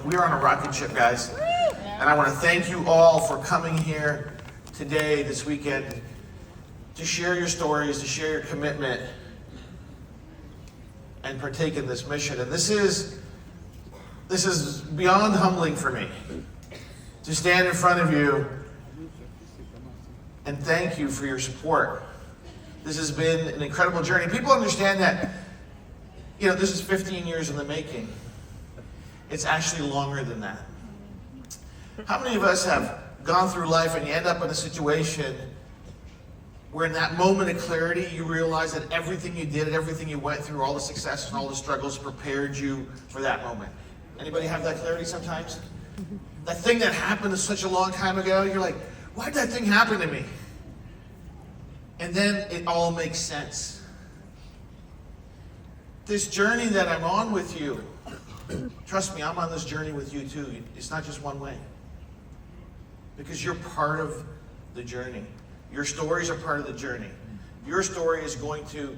We are on a rocket ship, guys. And I want to thank you all for coming here today, this weekend, to share your stories, to share your commitment, and partake in this mission. And this is beyond humbling for me to stand in front of you and thank you for your support. This has been an incredible journey. People understand that, this is 15 years in the making. It's actually longer than that. How many of us have gone through life and you end up in a situation where in that moment of clarity, you realize that everything you did, everything you went through, all the success and all the struggles prepared you for that moment? Anybody have that clarity sometimes? That thing that happened such a long time ago, you're like, why did that thing happen to me? And then it all makes sense. This journey that I'm on with you, trust me, I'm on this journey with you too. It's not just one way. Because you're part of the journey. Your stories are part of the journey. Your story is going to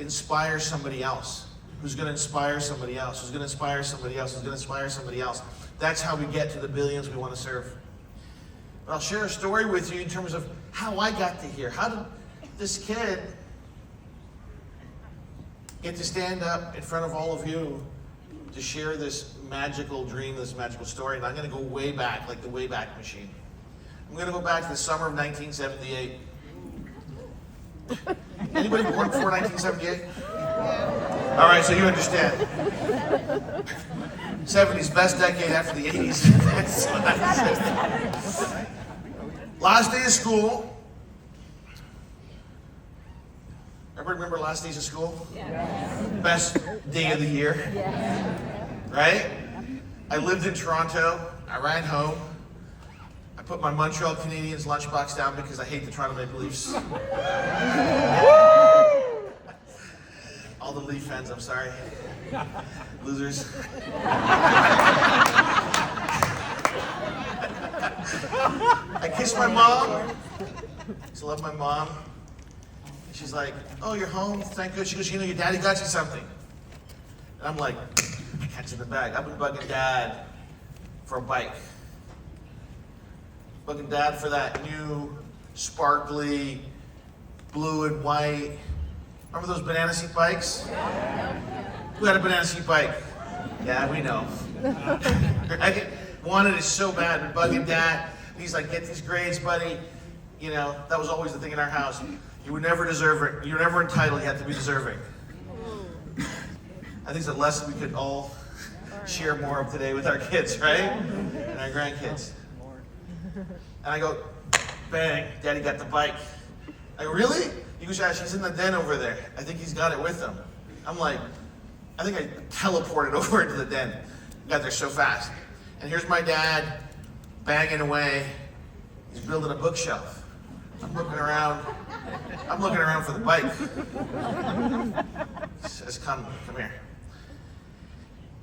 inspire somebody else, who's going to inspire somebody else, who's going to inspire somebody else, who's going to inspire somebody else. That's how we get to the billions we want to serve. But I'll share a story with you in terms of how I got to here. How did this kid get to stand up in front of all of you to share this magical dream, this magical story? And I'm going to go way back, like the Wayback Machine. I'm going to go back to the summer of 1978. Anybody born before 1978? All right, so you understand. 70s, best decade after the 80s. Last day of school. Everybody remember last days of school? Yes. Best day of the year. Yes. Right? I lived in Toronto. I ran home. I put my Montreal Canadiens lunchbox down because I hate the Toronto Maple Leafs. All the Leaf fans, I'm sorry. Losers. I kissed my mom. I love my mom. She's like, oh, you're home? Thank God. She goes, your daddy got you something. And I'm like, catching the bag. I've been bugging Dad for a bike. Bugging Dad for that new, sparkly, blue and white. Remember those banana seat bikes? Who had a banana seat bike? Yeah, we know. I wanted it so bad. Been bugging Dad. He's like, get these grades, buddy. That was always the thing in our house. You were never deserving. You were never entitled. You had to be deserving. I think it's a lesson we could all share more of today with our kids, right? And our grandkids. And I go, bang, Daddy got the bike. I go, really? He goes, yeah, she's in the den over there. I think he's got it with him. I'm like, I think I teleported over into the den. Got there so fast. And here's my dad banging away. He's building a bookshelf. I'm looking around for the bike. He says, come here.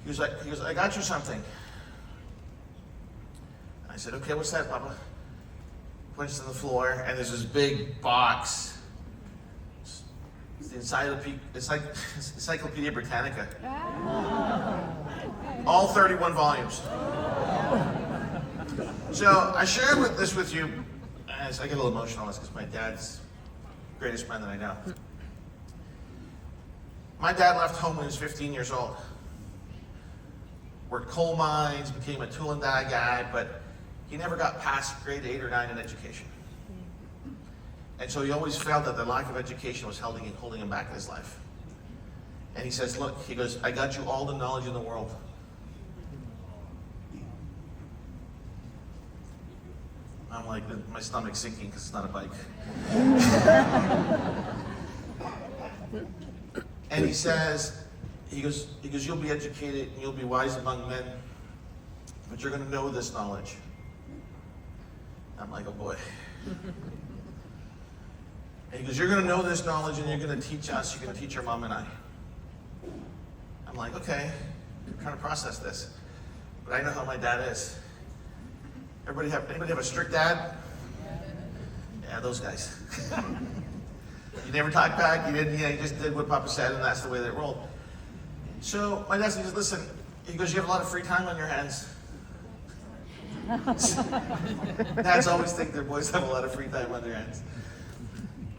He goes, I got you something. I said, okay, what's that, Papa? Points to the floor, and there's this big box. It's the Encyclopedia Britannica. All 31 volumes. So I share this with you, as I get a little emotional on this because my dad's the greatest friend that I know. My dad left home when he was 15 years old. Worked coal mines, became a tool and die guy, but he never got past grade 8 or 9 in education. And so he always felt that the lack of education was holding him back in his life. And he says, look, he goes, I got you all the knowledge in the world. I'm like, my stomach's sinking because it's not a bike. And he says, he goes, you'll be educated and you'll be wise among men, but you're going to know this knowledge. I'm like, oh boy. And he goes, you're going to know this knowledge and you're going to teach us, you're going to teach your mom and I. I'm like, okay, I'm trying to process this. But I know how my dad is. Anybody have a strict dad? Yeah, those guys. You never talked back, you just did what Papa said, and that's the way they rolled. So my dad says, listen, He goes, you have a lot of free time on your hands. Dads always think their boys have a lot of free time on their hands.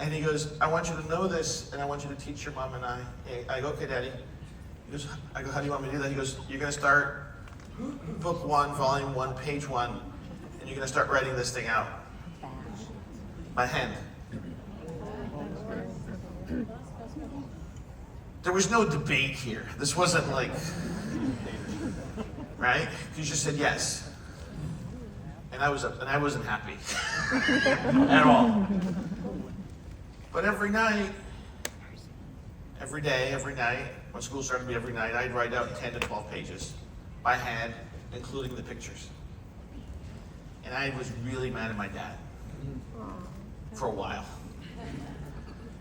And he goes, I want you to know this, and I want you to teach your mom and I. I go, okay, Daddy. I go, how do you want me to do that? He goes, you're going to start book 1, volume 1, page 1, and you're going to start writing this thing out by hand. There was no debate here. This wasn't like, right? You just said yes. And I wasn't happy at all. But every night, every day, every night, when school started to be every night, I'd write out 10 to 12 pages by hand, including the pictures. And I was really mad at my dad for a while.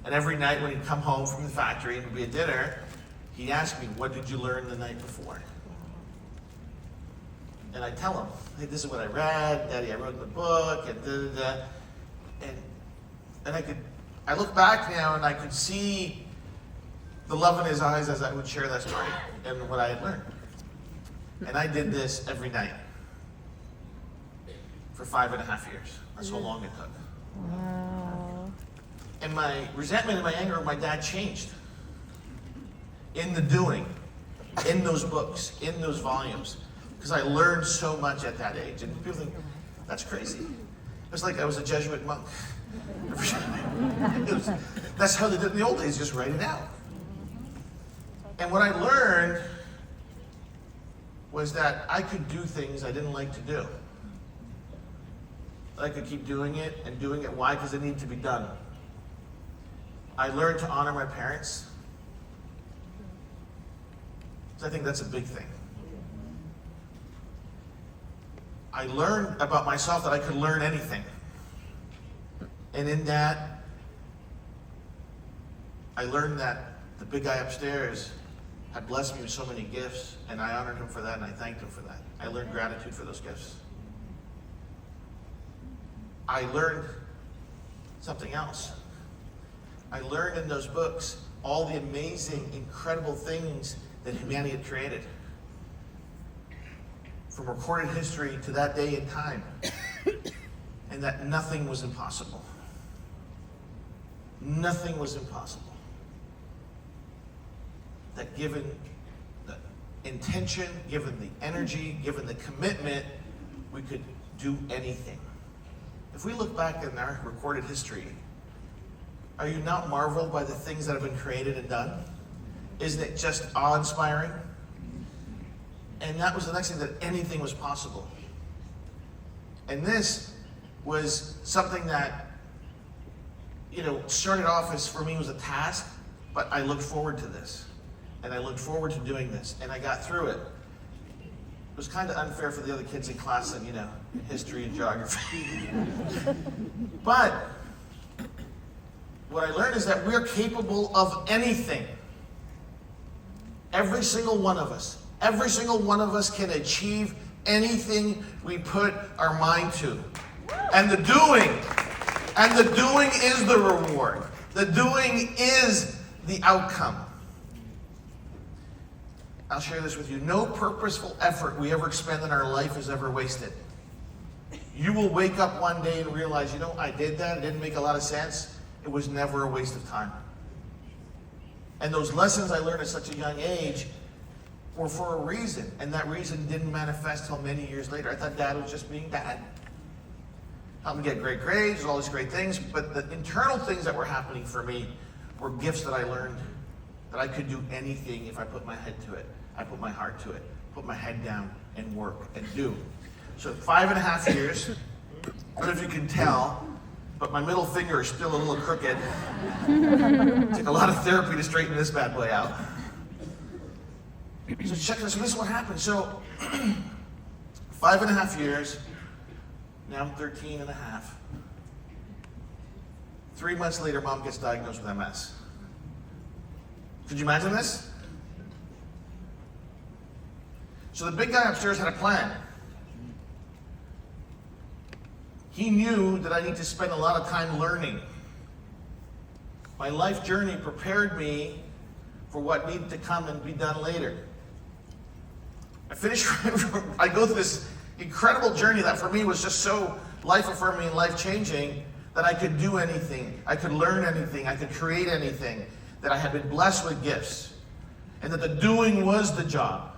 And every night when he'd come home from the factory and it'd be a dinner, he'd ask me, what did you learn the night before? And I'd tell him, hey, this is what I read, Daddy, I wrote in the book, and da-da-da. And I look back now and I could see the love in his eyes as I would share that story and what I had learned. And I did this every night for 5.5 years. That's how long it took. Wow. And my resentment and my anger with my dad changed in the doing, in those books, in those volumes, because I learned so much at that age. And people think, that's crazy. It was like I was a Jesuit monk. That's how they did in the old days, just write it out. And what I learned was that I could do things I didn't like to do. I could keep doing it and doing it. Why? Because it needed to be done. I learned to honor my parents. So I think that's a big thing. I learned about myself that I could learn anything. And in that, I learned that the big guy upstairs had blessed me with so many gifts, and I honored him for that, and I thanked him for that. I learned gratitude for those gifts. I learned something else. I learned in those books all the amazing, incredible things that humanity had created. From recorded history to that day and time. And that nothing was impossible. Nothing was impossible. That given the intention, given the energy, given the commitment, we could do anything. If we look back in our recorded history, are you not marveled by the things that have been created and done? Isn't it just awe-inspiring? And that was the next thing, that anything was possible. And this was something that, started off as, for me, was a task, but I looked forward to this. And I looked forward to doing this, and I got through it. It was kind of unfair for the other kids in class in, history and geography. But what I learned is that we're capable of anything. Every single one of us. Every single one of us can achieve anything we put our mind to. And the doing is the reward. The doing is the outcome. I'll share this with you. No purposeful effort we ever expend in our life is ever wasted. You will wake up one day and realize, I did that. It didn't make a lot of sense. It was never a waste of time. And those lessons I learned at such a young age were for a reason. And that reason didn't manifest till many years later. I thought Dad was just being Dad. Helped me get great grades, all these great things. But the internal things that were happening for me were gifts that I learned, that I could do anything if I put my head to it. I put my heart to it, put my head down and work and do. So 5.5 years, I don't know if you can tell, but my middle finger is still a little crooked. Took a lot of therapy to straighten this bad boy out. So check this. So this is what happened. So 5.5 years. Now I'm 13 and a half. 3 months later, Mom gets diagnosed with MS. Could you imagine this? So the big guy upstairs had a plan. He knew that I need to spend a lot of time learning. My life journey prepared me for what needed to come and be done later. I go through this incredible journey that for me was just so life-affirming and life-changing that I could do anything, I could learn anything, I could create anything, that I had been blessed with gifts, and that the doing was the job.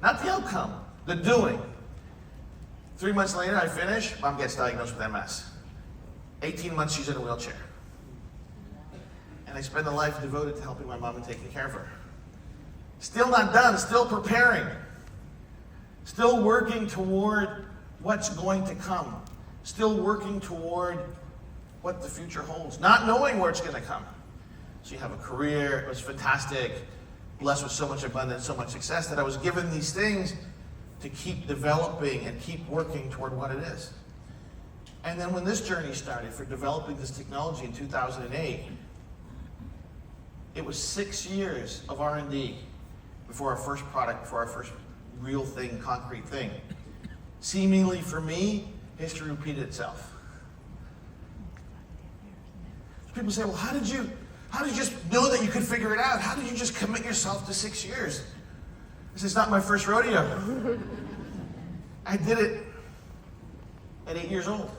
Not the outcome, the doing. 3 months later, I finish, Mom gets diagnosed with MS. 18 months, she's in a wheelchair. And I spend a life devoted to helping my mom and taking care of her. Still not done, still preparing. Still working toward what's going to come. Still working toward what the future holds. Not knowing where it's going to come. So you have a career, it was fantastic, blessed with so much abundance, so much success, that I was given these things to keep developing and keep working toward what it is. And then when this journey started for developing this technology in 2008, it was 6 years of R&D before our first product, before our first real thing, concrete thing. Seemingly for me, history repeated itself. People say, well, how did you just know that you could figure it out? How did you just commit yourself to 6 years? This is not my first rodeo. I did it at 8 years old.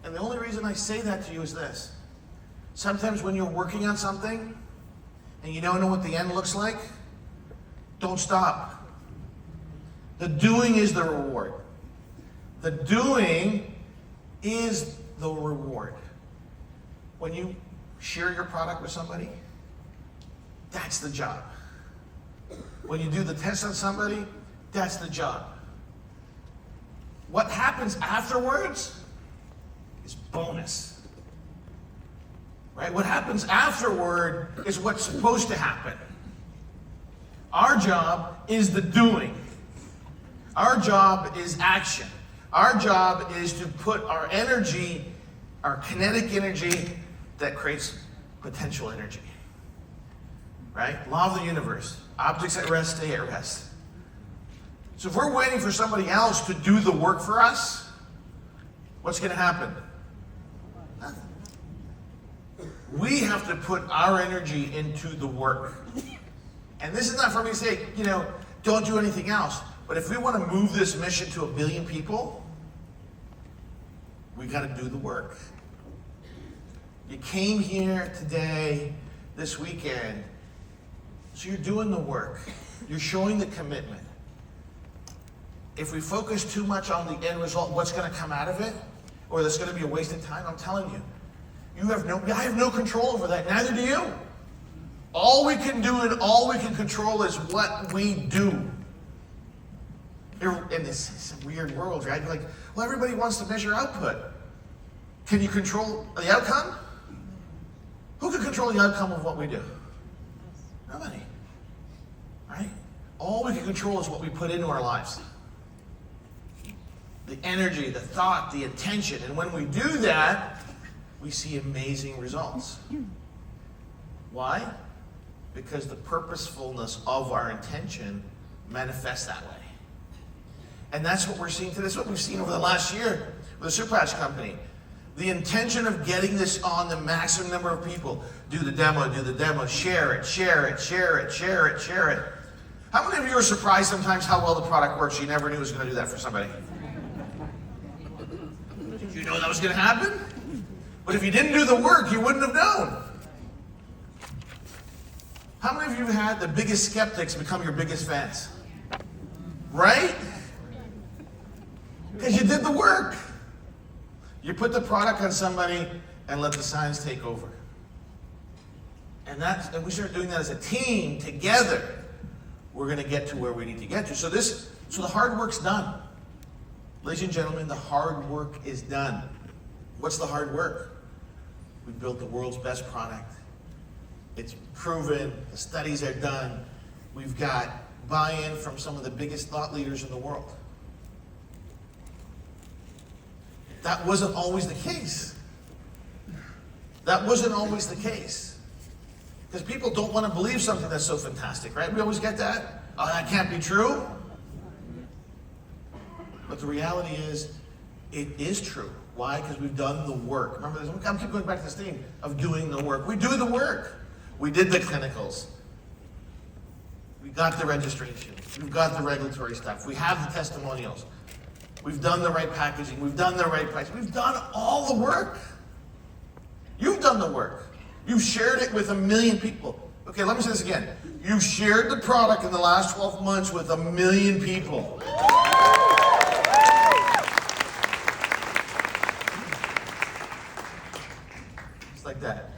And the only reason I say that to you is this. Sometimes when you're working on something and you don't know what the end looks like, don't stop. The doing is the reward. The doing is the reward. When you share your product with somebody, that's the job. When you do the test on somebody, that's the job. What happens afterwards is bonus. Right? What happens afterward is what's supposed to happen. Our job is the doing. Our job is action. Our job is to put our energy, our kinetic energy that creates potential energy. Right? Law of the universe. Objects at rest stay at rest. So if we're waiting for somebody else to do the work for us, what's going to happen? Nothing. We have to put our energy into the work. And this is not for me to say, don't do anything else. But if we want to move this mission to 1 billion people, we got to do the work. You came here today, this weekend, so you're doing the work. You're showing the commitment. If we focus too much on the end result, what's going to come out of it, or that's going to be a waste of time, I'm telling you, I have no control over that. Neither do you. All we can do and all we can control is what we do. In this weird world, right? Like, well, everybody wants to measure output. Can you control the outcome? Who can control the outcome of what we do? Nobody. Right? All we can control is what we put into our lives. The energy, the thought, the intention. And when we do that, we see amazing results. Why? Because the purposefulness of our intention manifests that way. And that's what we're seeing today. That's what we've seen over the last year with the Super Patch Company. The intention of getting this on the maximum number of people. Do the demo, share it. How many of you are surprised sometimes how well the product works? You never knew it was going to do that for somebody. Did you know that was going to happen? But if you didn't do the work, you wouldn't have known. How many of you have had the biggest skeptics become your biggest fans? Right? Because you did the work. You put the product on somebody and let the science take over. And we start doing that as a team together. We're going to get to where we need to get to. So the hard work's done. Ladies and gentlemen, the hard work is done. What's the hard work? We built the world's best product. It's proven. The studies are done. We've got buy-in from some of the biggest thought leaders in the world. That wasn't always the case. That wasn't always the case. Because people don't want to believe something that's so fantastic, right? We always get that. Oh, that can't be true. But the reality is, it is true. Why? Because we've done the work. Remember this? I'm keep going back to this theme of doing the work. We do the work. We did the clinicals. We got the registration. We've got the regulatory stuff. We have the testimonials. We've done the right packaging. We've done the right price. We've done all the work. You've done the work. You've shared it with 1 million people. Okay, let me say this again. You've shared the product in the last 12 months with 1 million people. Just like that.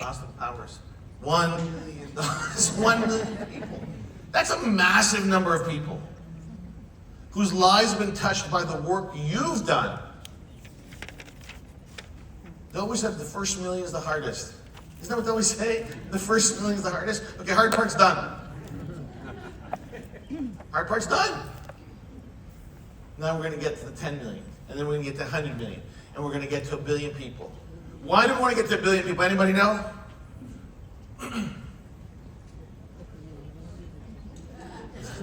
Austin Powers. $1 million. 1 million people. That's a massive number of people whose lives have been touched by the work you've done. They always have the first million is the hardest. Isn't that what they always say? The first million is the hardest? Okay, hard part's done. Hard part's done. Now we're going to get to the 10 million, and then we're going to get to 100 million, and we're going to get to 1 billion people. Why do we want to get to 1 billion people? Anybody know?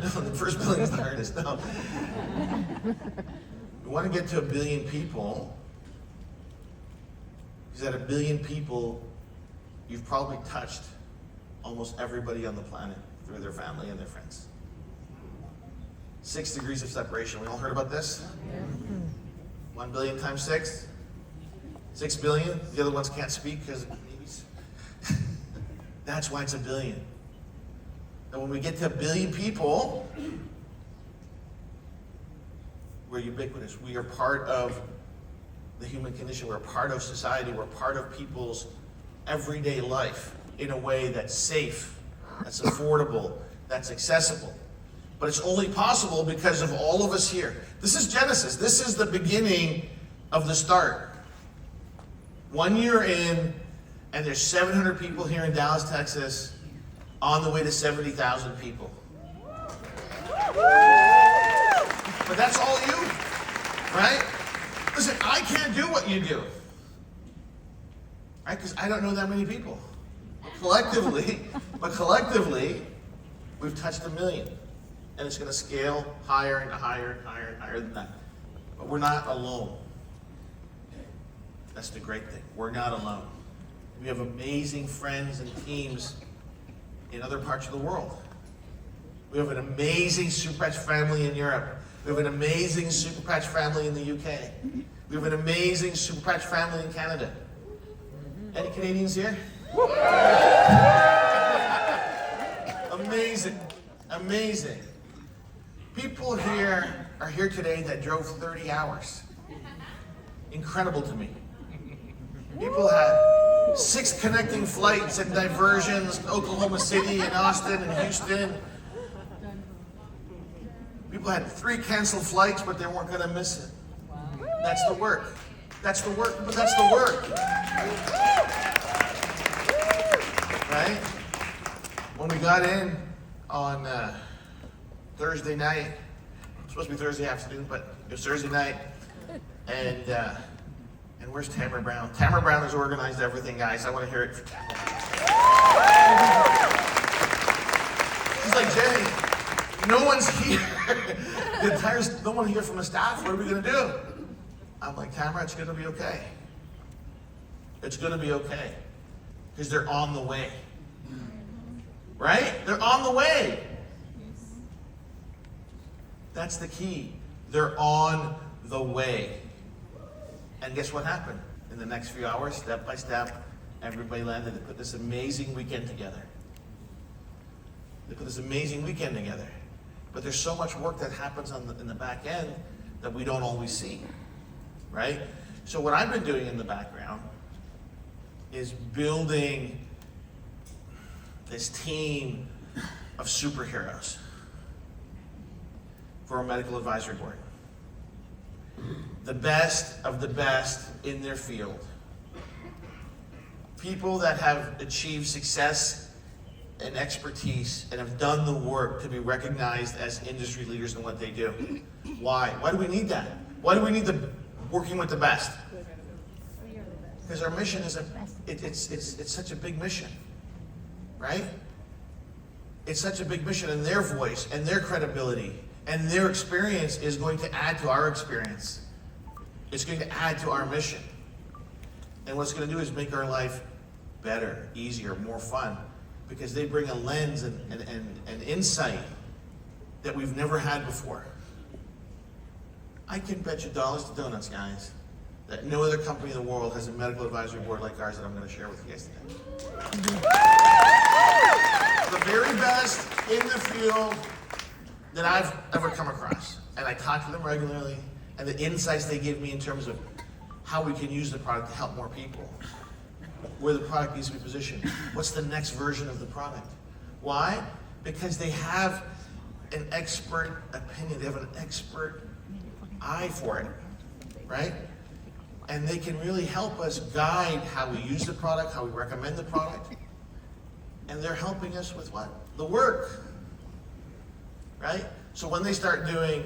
No, the first billion is the hardest. No. We want to get to 1 billion people, because at 1 billion people, you've probably touched almost everybody on the planet through their family and their friends. 6 degrees of separation. We all heard about this? 1 billion times 6? 6 billion. The other ones can't speak because of babies. That's why it's 1 billion. And when we get to 1 billion people, we're ubiquitous. We are part of the human condition. We're part of society. We're part of people's everyday life in a way that's safe, that's affordable, that's accessible. But it's only possible because of all of us here. This is Genesis. This is the beginning of the start. 1 year in, and there's 700 people here in Dallas, Texas, on the way to 70,000 people. But that's all you, right? Listen, I can't do what you do, right? Because I don't know that many people. But collectively, we've touched 1 million. And it's going to scale higher and higher and higher and higher than that. But we're not alone. That's the great thing. We're not alone. We have amazing friends and teams in other parts of the world. We have an amazing Superpatch family in Europe. We have an amazing Superpatch family in the UK. We have an amazing Superpatch family in Canada. Any Canadians here? Amazing. Amazing. People here are here today that drove 30 hours. Incredible to me. People had 6 connecting flights and diversions to Oklahoma City and Austin and Houston. People had 3 canceled flights, but they weren't going to miss it. That's the work. That's the work, but that's the work. Right? When we got in on Thursday night, it was supposed to be Thursday afternoon, but it was Thursday night, and where's Tamara Brown? Tamara Brown has organized everything, guys. I want to hear it for Tamara. She's like, Jay, no one's here. No one here from the staff. What are we going to do? I'm like, Tamara, it's going to be okay. It's going to be okay. Because they're on the way. Right? They're on the way. That's the key. They're on the way. And guess what happened? In the next few hours, step by step, everybody landed. They put this amazing weekend together. But there's so much work that happens in the back end that we don't always see. Right? So what I've been doing in the background is building this team of superheroes for our medical advisory board. The best of the best in their field. People that have achieved success and expertise and have done the work to be recognized as industry leaders in what they do. Why? Why do we need that? Why do we need working with the best? Because our mission is it's such a big mission, right? It's such a big mission, and their voice and their credibility and their experience is going to add to our experience. It's going to add to our mission. And what it's going to do is make our life better, easier, more fun. because they bring a lens and insight that we've never had before. I can bet you dollars to donuts, guys, that no other company in the world has a medical advisory board like ours that I'm going to share with you guys today. The very best in the field that I've ever come across. And I talk to them regularly, and the insights they give me in terms of how we can use the product to help more people, where the product needs to be positioned, what's the next version of the product. Why? Because they have an expert opinion, they have an expert eye for it, right? And they can really help us guide how we use the product, how we recommend the product. And they're helping us with what? The work, right? So when they start doing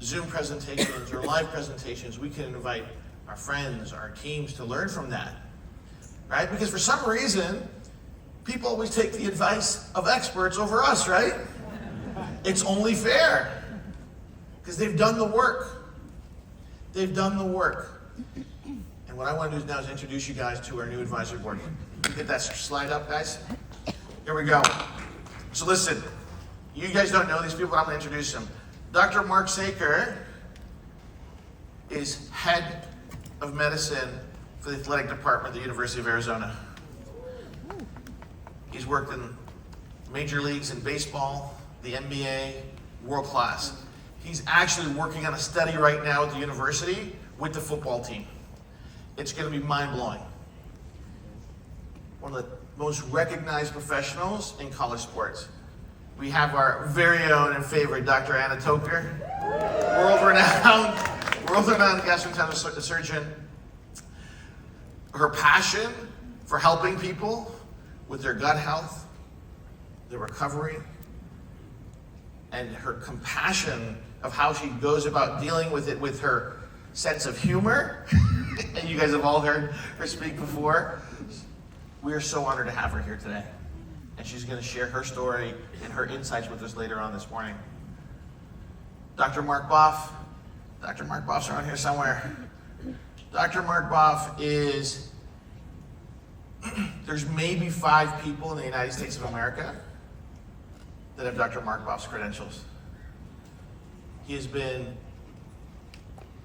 Zoom presentations or live presentations, we can invite our friends, our teams to learn from that, right? Because for some reason, people always take the advice of experts over us, right? It's only fair, because they've done the work. They've done the work. And what I want to do now is introduce you guys to our new advisory board. Get that slide up, guys. Here we go. So listen, you guys don't know these people, but I'm going to introduce them. Dr. Mark Saker is head of medicine for the athletic department at the University of Arizona. He's worked in major leagues in baseball, the NBA, world class. He's actually working on a study right now at the university with the football team. It's going to be mind-blowing. One of the most recognized professionals in college sports. We have our very own and favorite Dr. Anna Toker, world-renowned gastrointestinal surgeon. Her passion for helping people with their gut health, their recovery, and her compassion of how she goes about dealing with it with her sense of humor. And you guys have all heard her speak before. We are so honored to have her here today. And she's going to share her story and her insights with us later on this morning. Dr. Mark Boff. Dr. Mark Boff's around here somewhere. Dr. Mark Boff is, there's maybe 5 people in the United States of America that have Dr. Mark Boff's credentials. He has been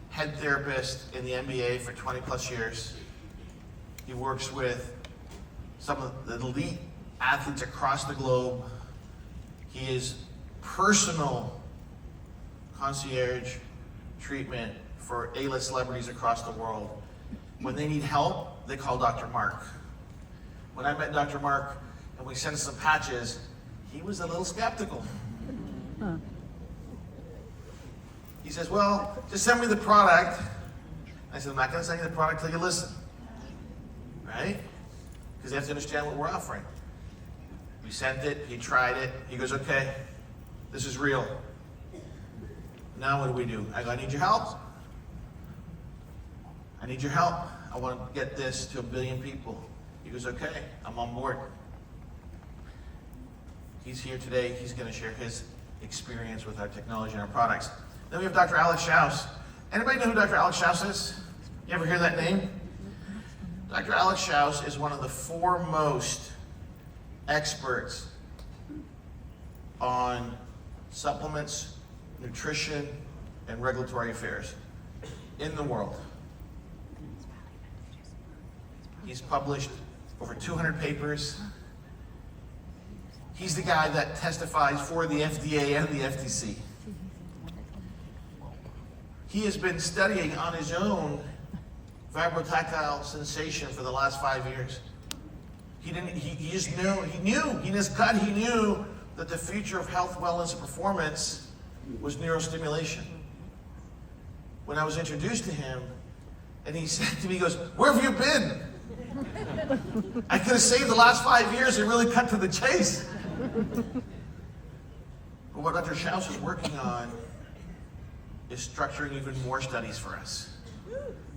head therapist in the NBA for 20 plus years. He works with some of the elite athletes across the globe. He is personal concierge treatment for A-list celebrities across the world. When they need help, they call Dr. Mark. When I met Dr. Mark and we sent him some patches, he was a little skeptical. He says, well, just send me the product. I said, I'm not going to send you the product till you listen. Right? Because you have to understand what we're offering. We sent it, he tried it, he goes, okay, this is real. Now what do? I go, I need your help. I need your help. I want to get this to 1 billion people. He goes, okay, I'm on board. He's here today, he's going to share his experience with our technology and our products. Then we have Dr. Alex Schaus. Anybody know who Dr. Alex Schaus is? You ever hear that name? Dr. Alex Schaus is one of the foremost experts on supplements, nutrition, and regulatory affairs in the world. He's published over 200 papers. He's the guy that testifies for the FDA and the FTC. He has been studying on his own vibrotactile sensation for the last 5 years. He knew in his gut, he knew that the future of health, wellness, and performance was neurostimulation. When I was introduced to him, and he said to me, he goes, where have you been? I could have saved the last 5 years and really cut to the chase. But what Dr. Schaus is working on is structuring even more studies for us,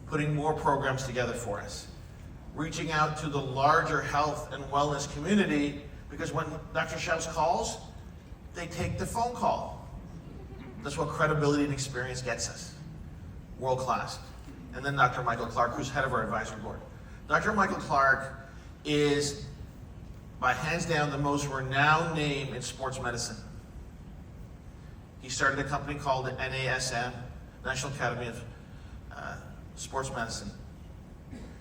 putting more programs together for us, reaching out to the larger health and wellness community, because when Dr. Schaus calls, they take the phone call. That's what credibility and experience gets us. World class. And then Dr. Michael Clark, who's head of our advisory board. Dr. Michael Clark is by hands down the most renowned name in sports medicine. He started a company called the NASM, National Academy of Sports Medicine.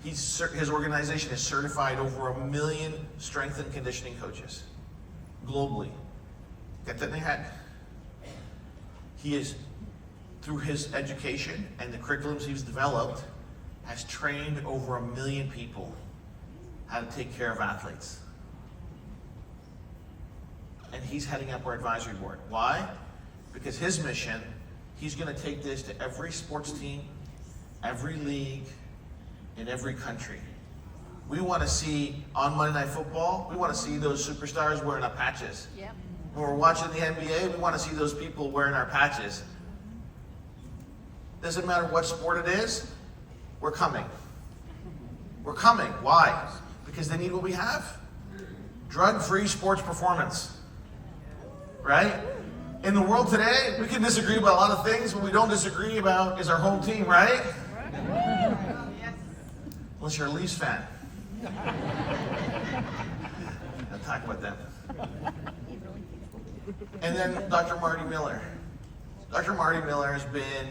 His organization has certified over 1 million strength and conditioning coaches globally. Get that in your head. He is, through his education and the curriculums he's developed, has trained over 1 million people how to take care of athletes. And he's heading up our advisory board. Why? Because his mission, he's going to take this to every sports team, every league, in every country. We want to see, on Monday Night Football, we want to see those superstars wearing our patches. Yep. When we're watching the NBA, we want to see those people wearing our patches. Doesn't matter what sport it is, we're coming. We're coming. Why? Because they need what we have. Drug-free sports performance. Right? In the world today, we can disagree about a lot of things. What we don't disagree about is our home team, right? Unless you're a Leafs fan. I'll talk about them. And then Dr. Marty Miller. Dr. Marty Miller has been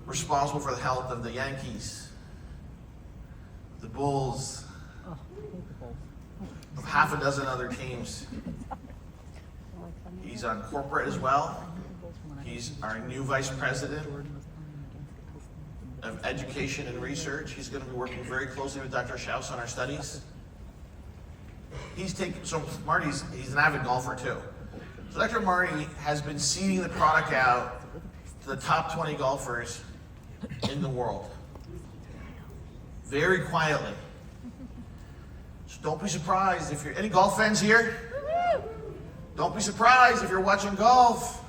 responsible for the health of the Yankees, the Bulls, of half a dozen other teams. He's on corporate as well. He's our new vice president of education and research. He's going to be working very closely with Dr. Schaus on our studies. He's an avid golfer too. So Dr. Marty has been seeding the product out to the top 20 golfers in the world. Very quietly. So don't be surprised if you're, any golf fans here? Don't be surprised if you're watching golf.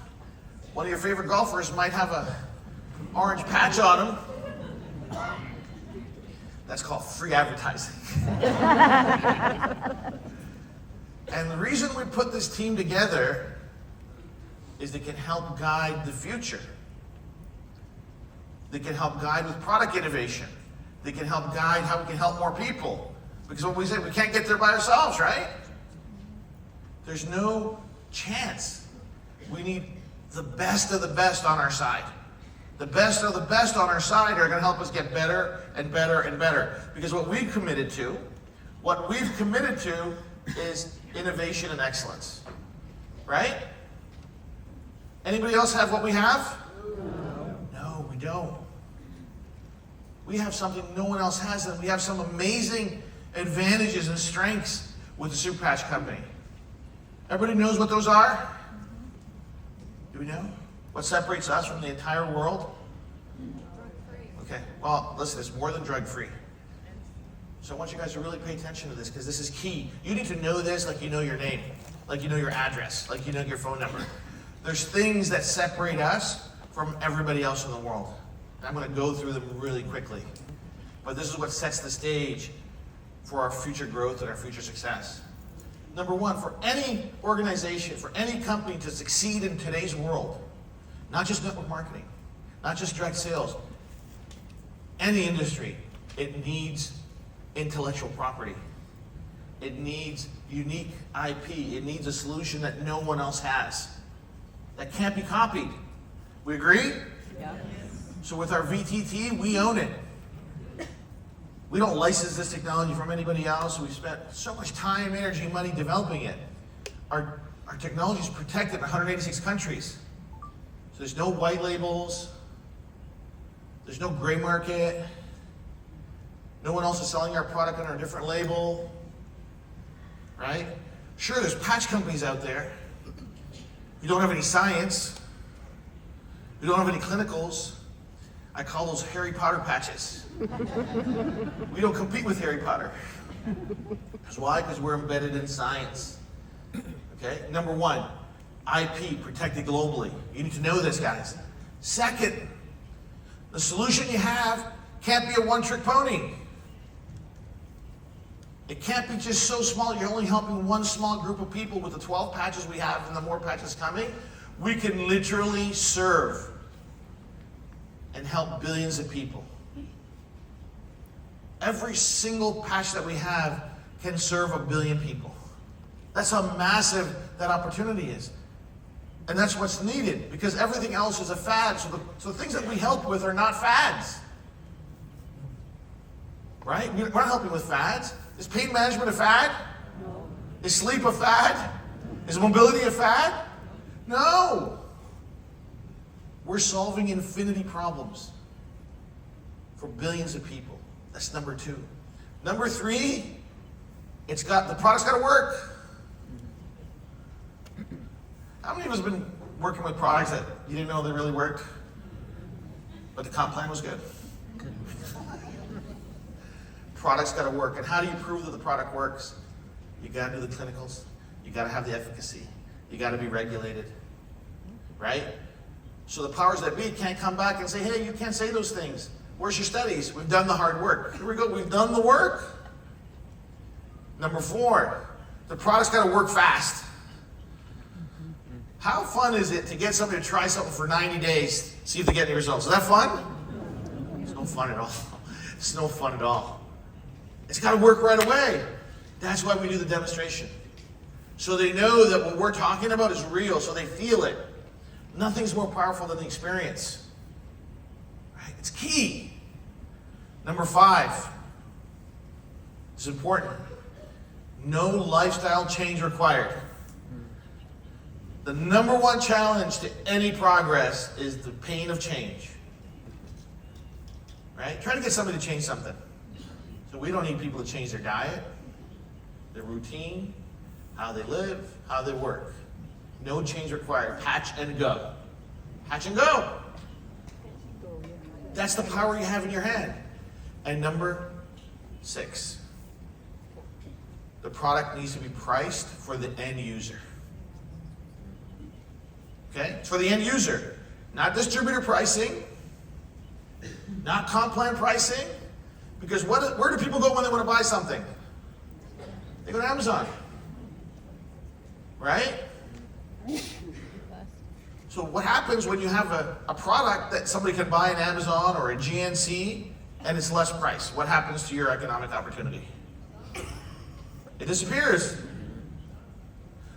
One of your favorite golfers might have an orange patch on him. That's called free advertising. And the reason we put this team together is they can help guide the future. They can help guide with product innovation. They can help guide how we can help more people. Because what we say, we can't get there by ourselves, right? There's no chance. We need the best of the best on our side. The best of the best on our side are going to help us get better and better and better. Because what we've committed to is innovation and excellence. Right? Anybody else have what we have? No, we don't. We have something no one else has, and we have some amazing advantages and strengths with the Super Patch Company. Everybody knows what those are? Do we know? What separates us from the entire world? Okay, well, listen, it's more than drug-free. So I want you guys to really pay attention to this, because this is key. You need to know this like you know your name, like you know your address, like you know your phone number. There's things that separate us from everybody else in the world. I'm going to go through them really quickly. But this is what sets the stage for our future growth and our future success. Number one, for any organization, for any company to succeed in today's world, not just network marketing, not just direct sales, any industry, it needs intellectual property. It needs unique IP. It needs a solution that no one else has, that can't be copied. We agree? Yeah. So with our VTT, we own it. We don't license this technology from anybody else. We've spent so much time, energy, and money developing it. Our technology is protected in 186 countries. So there's no white labels. There's no gray market. No one else is selling our product under a different label. Right? Sure, there's patch companies out there. You don't have any science. You don't have any clinicals. I call those Harry Potter patches. We don't compete with Harry Potter. Because why? Because we're embedded in science. Okay? Number one, IP protected globally. You need to know this, guys. Second, the solution you have can't be a one-trick pony. It can't be just so small you're only helping one small group of people with the 12 patches we have and the more patches coming. We can literally serve and help billions of people. Every single patch that we have can serve 1 billion people. That's how massive that opportunity is. And that's what's needed, because everything else is a fad. So the things that we help with are not fads. Right? We're not helping with fads. Is pain management a fad? No. Is sleep a fad? Is mobility a fad? No. We're solving infinity problems for billions of people. That's number 2. Number 3, the product's got to work. How many of us have been working with products that you didn't know they really worked, but the comp plan was good? Product's got to work. And how do you prove that the product works? You got to do the clinicals. You got to have the efficacy. You got to be regulated, right? So the powers that be can't come back and say, hey, you can't say those things. Where's your studies? We've done the hard work. Here we go. We've done the work. Number 4, the product's got to work fast. How fun is it to get somebody to try something for 90 days, see if they get any results? Is that fun? It's no fun at all. It's no fun at all. It's got to work right away. That's why we do the demonstration. So they know that what we're talking about is real, so they feel it. Nothing's more powerful than the experience. Right? It's key. Number 5. It's important. No lifestyle change required. The number 1 challenge to any progress is the pain of change. Right? Try to get somebody to change something. So we don't need people to change their diet, their routine, how they live, how they work. No change required. Hatch and go. Hatch and go. That's the power you have in your hand. And number 6, the product needs to be priced for the end user. Okay? It's for the end user. Not distributor pricing, not comp plan pricing, because where do people go when they want to buy something? They go to Amazon. Right? So what happens when you have a product that somebody can buy in Amazon or a GNC and it's less price? What happens to your economic opportunity? It disappears.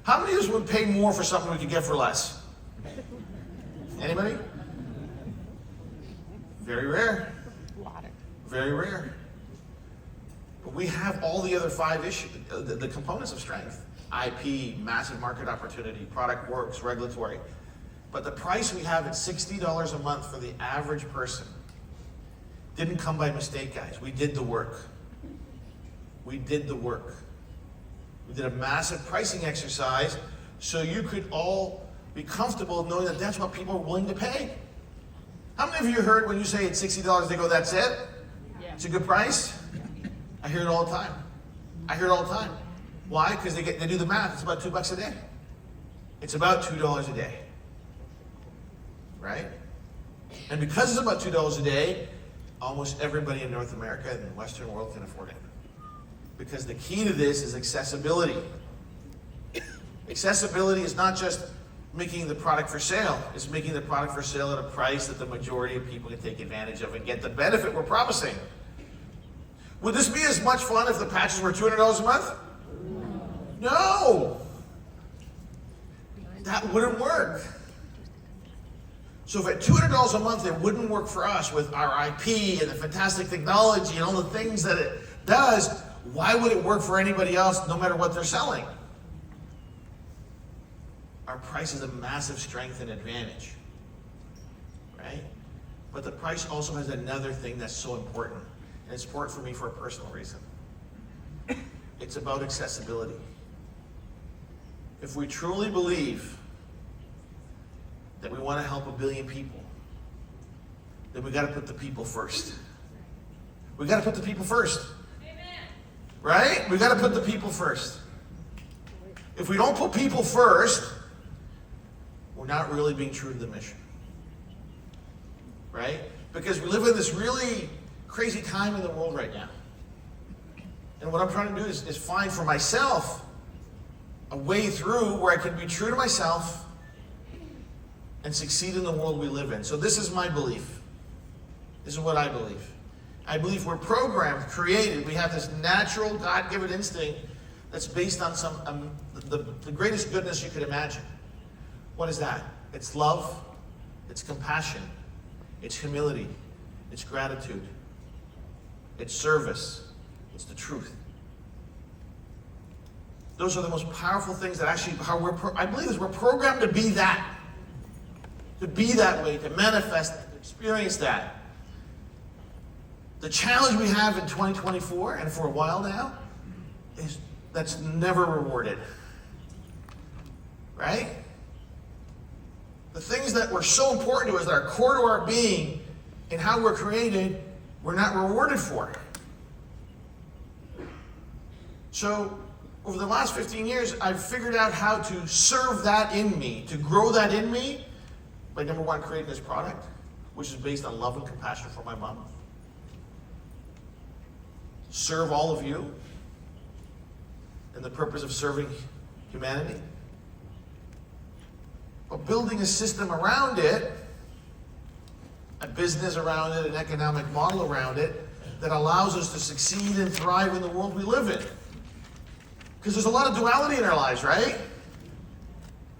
How many of us would pay more for something we could get for less? Anybody? Very rare. Very rare. But we have all the other 5 issues, the components of strength. IP, massive market opportunity, product works, regulatory. But the price we have at $60 a month for the average person didn't come by mistake, guys. We did the work. We did the work. We did a massive pricing exercise so you could all be comfortable knowing that that's what people are willing to pay. How many of you heard when you say it's $60, they go, that's it? Yeah. It's a good price? I hear it all the time. I hear it all the time. Why? Because they do the math. It's about $2 a day. It's about $2 a day. Right? And because it's about $2 a day, almost everybody in North America and the Western world can afford it. Because the key to this is accessibility. Accessibility is not just making the product for sale. It's making the product for sale at a price that the majority of people can take advantage of and get the benefit we're promising. Would this be as much fun if the patches were $200 a month? No! That wouldn't work. So if at $200 a month it wouldn't work for us with our IP and the fantastic technology and all the things that it does, why would it work for anybody else no matter what they're selling? Our price is a massive strength and advantage, right? But the price also has another thing that's so important, and it's important for me for a personal reason. It's about accessibility. If we truly believe that we want to help 1 billion people, then we got to put the people first. We got to put the people first. Amen. Right? We got to put the people first. If we don't put people first, we're not really being true to the mission. Right? Because we live in this really crazy time in the world right now. And what I'm trying to do is find for myself a way through where I can be true to myself and succeed in the world we live in. So this is my belief. This is what I believe. I believe we're programmed, created. We have this natural God-given instinct that's based on the greatest goodness you could imagine. What is that? It's love, it's compassion, it's humility, it's gratitude, it's service, it's the truth. Those are the most powerful things that actually, I believe we're programmed to be that way, to manifest, to experience that. The challenge we have in 2024, and for a while now, is that's never rewarded. Right? The things that were so important to us, that are core to our being and how we're created, we're not rewarded for. So, over the last 15 years, I've figured out how to serve that in me, to grow that in me, by number one, creating this product, which is based on love and compassion for my mom. Serve all of you in the purpose of serving humanity. But building a system around it, a business around it, an economic model around it, that allows us to succeed and thrive in the world we live in. Because there's a lot of duality in our lives, right?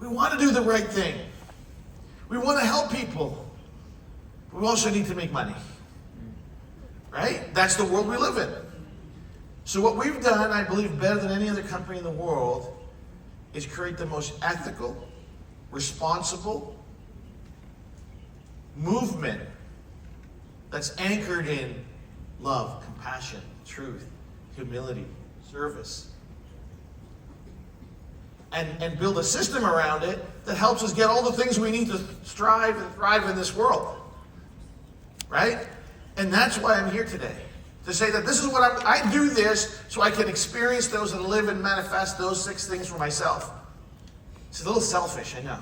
We want to do the right thing. We want to help people. But we also need to make money. Right? That's the world we live in. So what we've done, I believe, better than any other company in the world, is create the most ethical, responsible movement that's anchored in love, compassion, truth, humility, service. And build a system around it that helps us get all the things we need to strive and thrive in this world. Right? And that's why I'm here today. To say that this is what I do this so I can experience those and live and manifest those 6 things for myself. It's a little selfish, I know.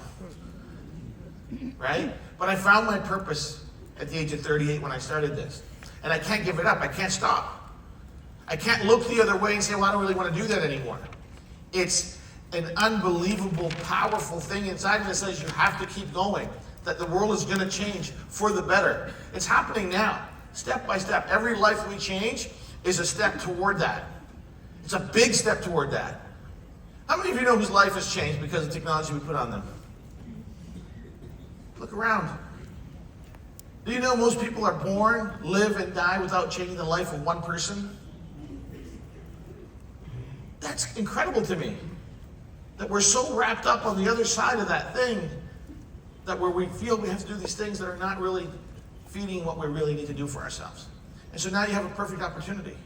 Right? But I found my purpose at the age of 38 when I started this. And I can't give it up. I can't stop. I can't look the other way and say, well, I don't really want to do that anymore. It's an unbelievable, powerful thing inside that says you have to keep going, that the world is going to change for the better. It's happening now, step by step. Every life we change is a step toward that. It's a big step toward that. How many of you know whose life has changed because of the technology we put on them? Look around. Do you know most people are born, live, and die without changing the life of one person? That's incredible to me. That we're so wrapped up on the other side of that thing, that where we feel we have to do these things that are not really feeding what we really need to do for ourselves. And so now you have a perfect opportunity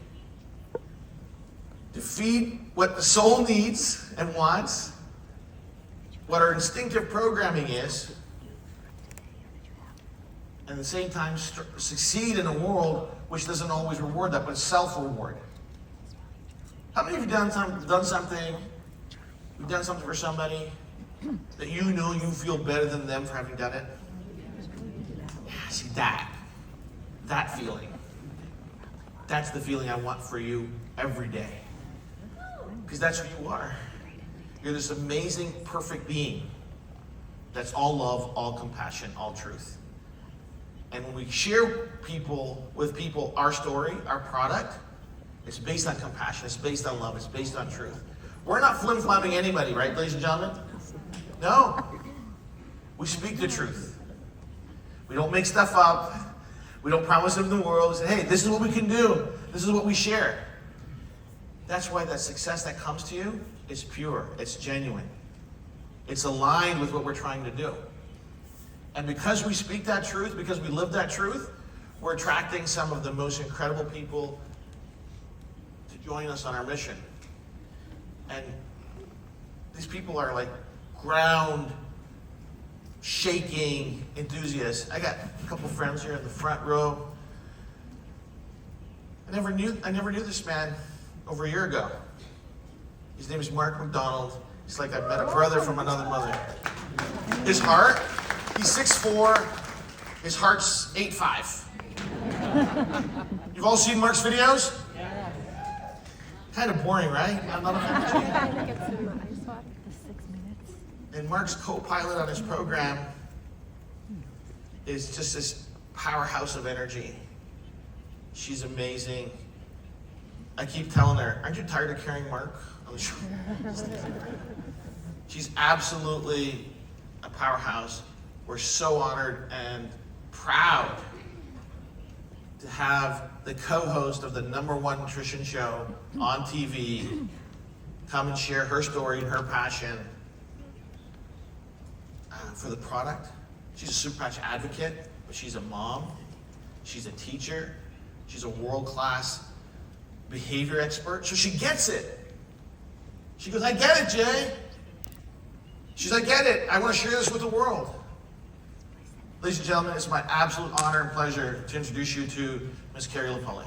to feed what the soul needs and wants, what our instinctive programming is, and at the same time succeed in a world which doesn't always reward that, but it's self-reward. How many of you done something? You've done something for somebody that you know you feel better than them for having done it? Yeah, see that feeling. That's the feeling I want for you every day. Because that's who you are. You're this amazing, perfect being that's all love, all compassion, all truth. And when we share with people our story, our product, it's based on compassion, it's based on love, it's based on truth. We're not flim-flamming anybody, right, ladies and gentlemen? No. We speak the truth. We don't make stuff up. We don't promise them the world. We say, hey, this is what we can do. This is what we share. That's why that success that comes to you is pure. It's genuine. It's aligned with what we're trying to do. And because we speak that truth, because we live that truth, we're attracting some of the most incredible people to join us on our mission. And these people are like ground shaking enthusiasts. I got a couple friends here in the front row. I never knew this man over a year ago. His name is Mark McDonald. He's like I met a brother from another mother. His heart, he's 6'4", his heart's 8'5". You've all seen Mark's videos? Kind of boring, right? I'm not a fan of it. And Mark's co-pilot on his program is just this powerhouse of energy. She's amazing. I keep telling her, aren't you tired of carrying Mark on the show? She's absolutely a powerhouse. We're so honored and proud to have the co-host of the #1 nutrition show on TV come and share her story and her passion for the product. She's a super patch advocate, but she's a mom, she's a teacher, she's a world-class behavior expert, so she gets it. She goes, I get it, Jay. She's, I get it. I want to share this with the world. Ladies and gentlemen, it's my absolute honor and pleasure to introduce you to Ms. Carrie LaPully.